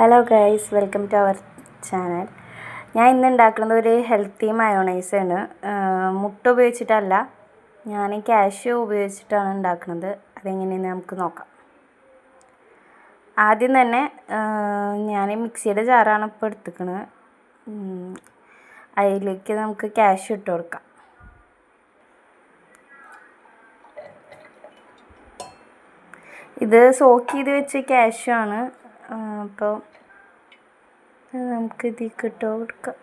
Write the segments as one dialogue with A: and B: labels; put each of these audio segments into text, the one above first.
A: Hello guys, welcome to our channel. ഞാൻ ഇന്ന് ഉണ്ടാക്കുന്നത് ഒരു ഹെൽത്തി മയോണൈസാണ്. മുട്ട ഉപയോഗിച്ചിട്ടല്ല, ഞാൻ കാഷ്യൂ ഉപയോഗിച്ചിട്ടാണ് ഉണ്ടാക്കുന്നത്. അതെങ്ങനെയെന്ന് നമുക്ക് നോക്കാം. ആദ്യം തന്നെ ഞാൻ മിക്സിയുടെ ജാറാണ് ഇപ്പോൾ എടുത്തിരിക്കുന്നത്. അതിലേക്ക് നമുക്ക് കാഷ്യൂ ഇട്ട് കൊടുക്കാം. ഇത് സോക്ക് ചെയ്ത് വെച്ച കാഷ്യൂ ആണ്. അപ്പോൾ നമുക്ക് ഇതിലേക്ക് ഇട്ട് കൊടുക്കാം.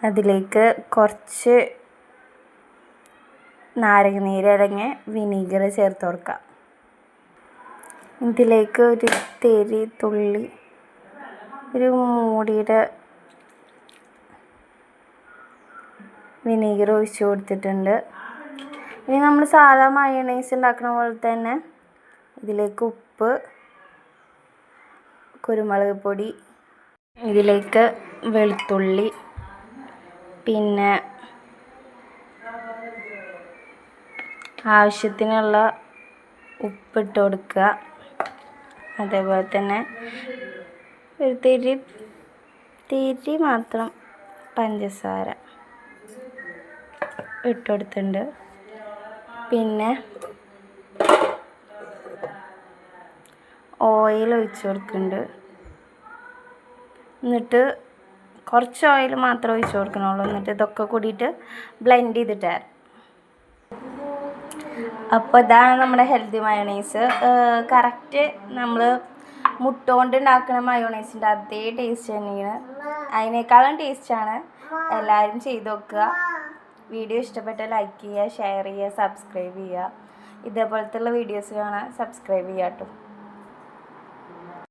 A: അതിലേക്ക് കുറച്ച് നാരങ്ങനീര് അല്ലെങ്കിൽ വിനീഗർ ചേർത്ത് കൊടുക്കാം. ഇതിലേക്ക് ഒരു തുള്ളി ഒരു മൂടിയുടെ വിനീഗർ ഒഴിച്ച് കൊടുത്തിട്ടുണ്ട്. ഇനി നമ്മൾ സാധാ മയോണൈസ് ഉണ്ടാക്കുന്ന പോലെ തന്നെ ഇതിലേക്ക് ഉപ്പ്, കുരുമുളക് പൊടി, ഇതിലേക്ക് വെളുത്തുള്ളി, പിന്നെ ആവശ്യത്തിനുള്ള ഉപ്പിട്ട് കൊടുക്കുക. അതേപോലെ തന്നെ ഒരു തിരി മാത്രം പഞ്ചസാര ഇട്ട് കൊടുത്തിട്ടുണ്ട്. പിന്നെ ഓയിൽ ഒഴിച്ച് കൊടുക്കുന്നുണ്ട്. എന്നിട്ട് കുറച്ച് ഓയിൽ മാത്രമേ ഒഴിച്ച് കൊടുക്കണുള്ളൂ. എന്നിട്ട് ഇതൊക്കെ കൂടിയിട്ട് ബ്ലെൻഡ് ചെയ്തിട്ട് തരാം. അപ്പോൾ ഇതാണ് നമ്മുടെ ഹെൽത്തി മയോണൈസ്. കറക്റ്റ് നമ്മൾ മുട്ട കൊണ്ട് ഉണ്ടാക്കുന്ന മയോണൈസിൻ്റെ അതേ ടേസ്റ്റ് തന്നെയാണ്. അതിനേക്കാളും ടേസ്റ്റാണ്. എല്ലാവരും ചെയ്ത് നോക്കുക. വീഡിയോ ഇഷ്ടപ്പെട്ടാൽ ലൈക്ക് ചെയ്യുക, ഷെയർ ചെയ്യുക, സബ്സ്ക്രൈബ് ചെയ്യുക. ഇതേപോലത്തുള്ള വീഡിയോസ് കാണാൻ സബ്സ്ക്രൈബ് ചെയ്യുക കേട്ടോ.